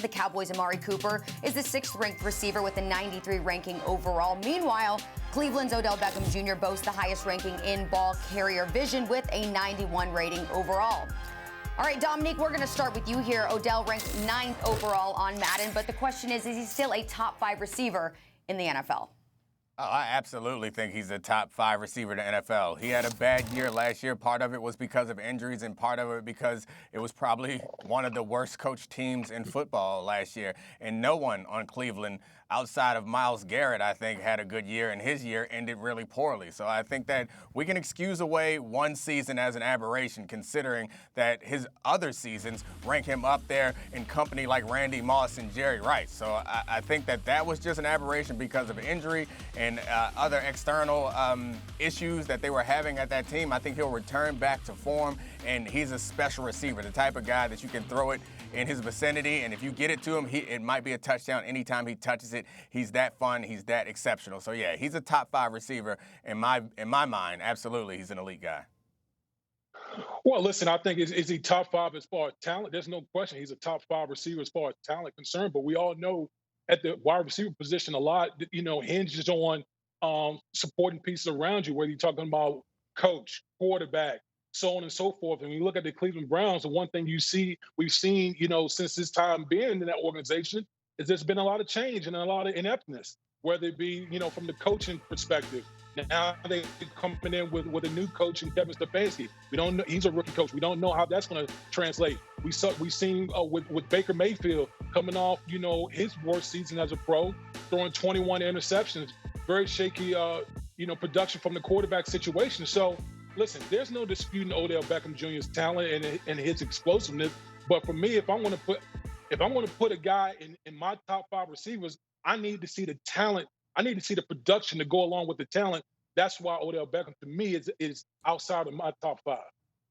The Cowboys' Amari Cooper is the 6th-ranked receiver with a 93 ranking overall. Meanwhile, Cleveland's Odell Beckham Jr. boasts the highest ranking in ball carrier vision with a 91 rating overall. All right, Domonique, we're going to start with you here. Odell ranked 9th overall on Madden, but the question is he still a top 5 receiver in the NFL? Oh, I absolutely think he's a top 5 receiver in the NFL. He had a bad year last year. Part of it was because of injuries, and part of it because it was probably one of the worst coached teams in football last year. And no one on Cleveland outside of Myles Garrett, I think, had a good year, and his year ended really poorly. So I think that we can excuse away one season as an aberration, considering that his other seasons rank him up there in company like Randy Moss and Jerry Rice. So I think that that was just an aberration because of injury and other external issues that they were having at that team. I think he'll return back to form, and he's a special receiver, the type of guy that you can throw it in his vicinity, and if you get it to him, it might be a touchdown anytime he touches it. He's that fun. He's that exceptional. So, yeah, he's a top 5 receiver in my mind. Absolutely, he's an elite guy. Well, listen, I think is he top 5 as far as talent? There's no question he's a top 5 receiver as far as talent concerned, but we all know at the wide receiver position a lot, hinges on supporting pieces around you, whether you're talking about coach, quarterback, so on and so forth. And when you look at the Cleveland Browns, the one thing we've seen, since his time being in that organization, is there's been a lot of change and a lot of ineptness, whether it be, from the coaching perspective. Now they coming in with a new coach in Kevin Stefanski. We don't know, he's a rookie coach. We don't know how that's going to translate. We've seen with Baker Mayfield coming off, his worst season as a pro, throwing 21 interceptions, very shaky, production from the quarterback situation. So, listen, there's no disputing Odell Beckham Jr.'s talent and his explosiveness. But for me, if I'm going to put a guy in my top 5 receivers, I need to see the talent. I need to see the production to go along with the talent. That's why Odell Beckham, to me, is outside of my top 5.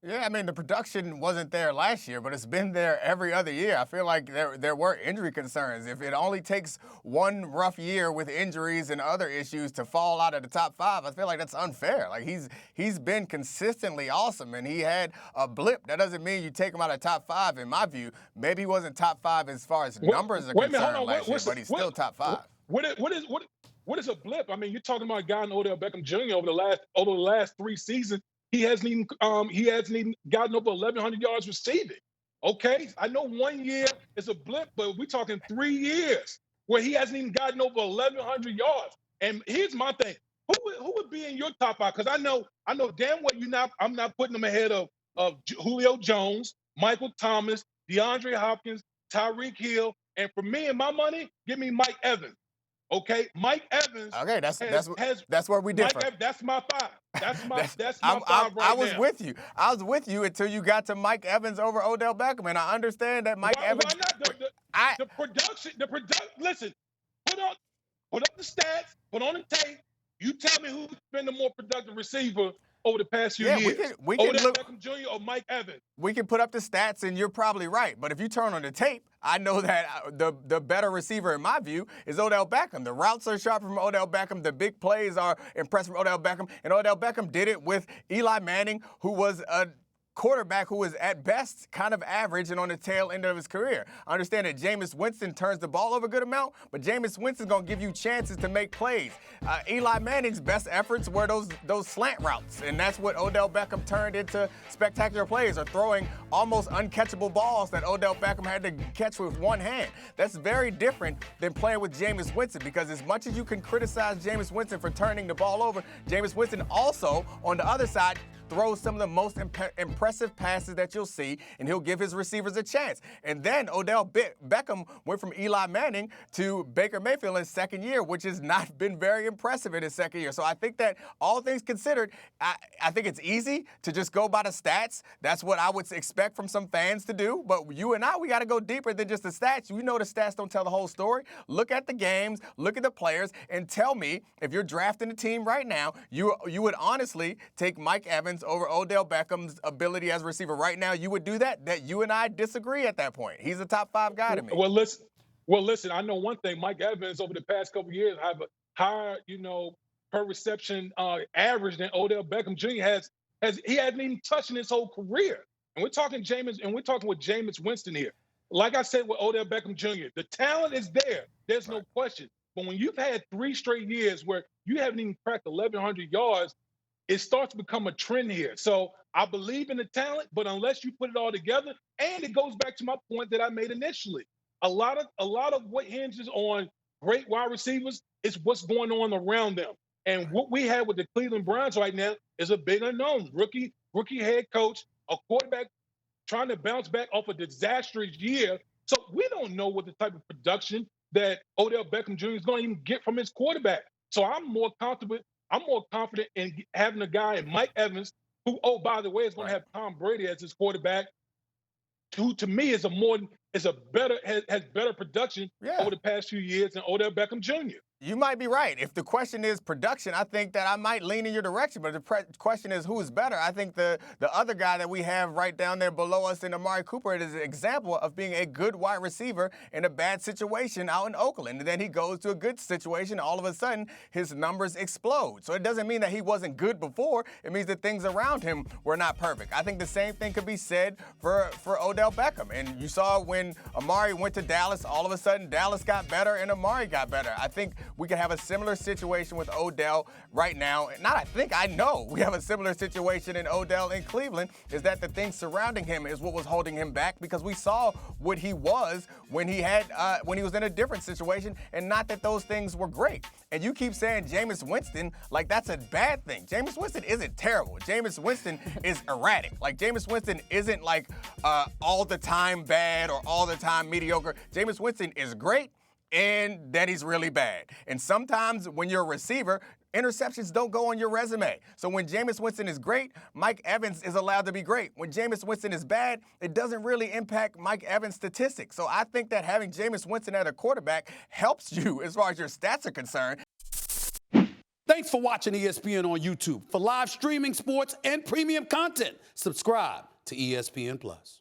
Yeah, I mean, the production wasn't there last year, but it's been there every other year. I feel like there were injury concerns. If it only takes one rough year with injuries and other issues to fall out of the top 5, I feel like that's unfair. Like, he's been consistently awesome, and he had a blip. That doesn't mean you take him out of top 5, in my view. Maybe he wasn't top 5 as far as numbers are concerned last year, but he's still top 5. What is a blip? I mean, you're talking about a guy in Odell Beckham Jr. over the last 3 seasons. He hasn't even gotten over 1,100 yards receiving. Okay, I know 1 year is a blip, but we're talking 3 years where he hasn't even gotten over 1,100 yards. And here's my thing: who would be in your top 5? Because I know damn well I'm not putting them ahead of Julio Jones, Michael Thomas, DeAndre Hopkins, Tyreek Hill, and for me and my money, give me Mike Evans. Okay, Mike Evans. Okay, that's where we differ. That's my 5. That's my 5 right now. I was with you. I was with you until you got to Mike Evans over Odell Beckham, and I understand that Mike Evans. Why not? The production. Listen, put up the stats. Put on the tape. You tell me who's been the more productive receiver over the past few years. We can Odell look, Beckham Jr. or Mike Evans. We can put up the stats, and you're probably right. But if you turn on the tape, I know that the better receiver, in my view, is Odell Beckham. The routes are sharp from Odell Beckham. The big plays are impressive from Odell Beckham. And Odell Beckham did it with Eli Manning, who was a quarterback who was at best kind of average and on the tail end of his career. I understand that Jameis Winston turns the ball over a good amount, but Jameis Winston's going to give you chances to make plays. Eli Manning's best efforts were those slant routes, and that's what Odell Beckham turned into spectacular plays, or throwing almost uncatchable balls that Odell Beckham had to catch with one hand. That's very different than playing with Jameis Winston, because as much as you can criticize Jameis Winston for turning the ball over, Jameis Winston also, on the other side, throws some of the most impressive passes that you'll see, and he'll give his receivers a chance. And then Odell Beckham went from Eli Manning to Baker Mayfield in his second year, which has not been very impressive in his second year. So I think that all things considered, I think it's easy to just go by the stats. That's what I would expect from some fans to do. But you and I, we got to go deeper than just the stats. You know the stats don't tell the whole story. Look at the games, look at the players, and tell me if you're drafting a team right now, you would honestly take Mike Evans over Odell Beckham's ability as a receiver right now. You would do that? That you and I disagree at that point. He's a top 5 guy to me. Well, listen. I know one thing. Mike Evans over the past couple of years have a higher, per reception average than Odell Beckham Jr. has. He hasn't even touched in his whole career. And we're talking with Jameis Winston here. like I said with Odell Beckham Jr., the talent is there. There's no question. But when you've had 3 straight years where you haven't even cracked 1,100 yards, it starts to become a trend here. So I believe in the talent, but unless you put it all together, and it goes back to my point that I made initially, a lot of what hinges on great wide receivers is what's going on around them. And what we have with the Cleveland Browns right now is a big unknown. Rookie head coach, a quarterback trying to bounce back off a disastrous year. So we don't know what the type of production that Odell Beckham Jr. is going to even get from his quarterback. So I'm more confident in having a guy in Mike Evans, who, oh, by the way, is going to have Tom Brady as his quarterback, who to me has better production over the past few years than Odell Beckham Jr. You might be right. If the question is production, I think that I might lean in your direction. But the question is who is better. I think the other guy that we have right down there below us in Amari Cooper is an example of being a good wide receiver in a bad situation out in Oakland. And then he goes to a good situation. All of a sudden, his numbers explode. So it doesn't mean that he wasn't good before. It means that things around him were not perfect. I think the same thing could be said for Odell Beckham. And you saw when Amari went to Dallas, all of a sudden Dallas got better and Amari got better. I think we can have a similar situation with Odell right now. I know we have a similar situation in Odell in Cleveland, is that the things surrounding him is what was holding him back, because we saw what he was when he was in a different situation, and not that those things were great. And you keep saying Jameis Winston like that's a bad thing. Jameis Winston isn't terrible. Jameis Winston is erratic. Like, Jameis Winston isn't like all the time bad or all the time mediocre. Jameis Winston is great, and then he's really bad. And sometimes when you're a receiver, interceptions don't go on your resume. So when Jameis Winston is great, Mike Evans is allowed to be great. When Jameis Winston is bad, it doesn't really impact Mike Evans' statistics. So I think that having Jameis Winston at a quarterback helps you as far as your stats are concerned. Thanks for watching ESPN on YouTube. For live streaming, sports, and premium content, subscribe to ESPN+.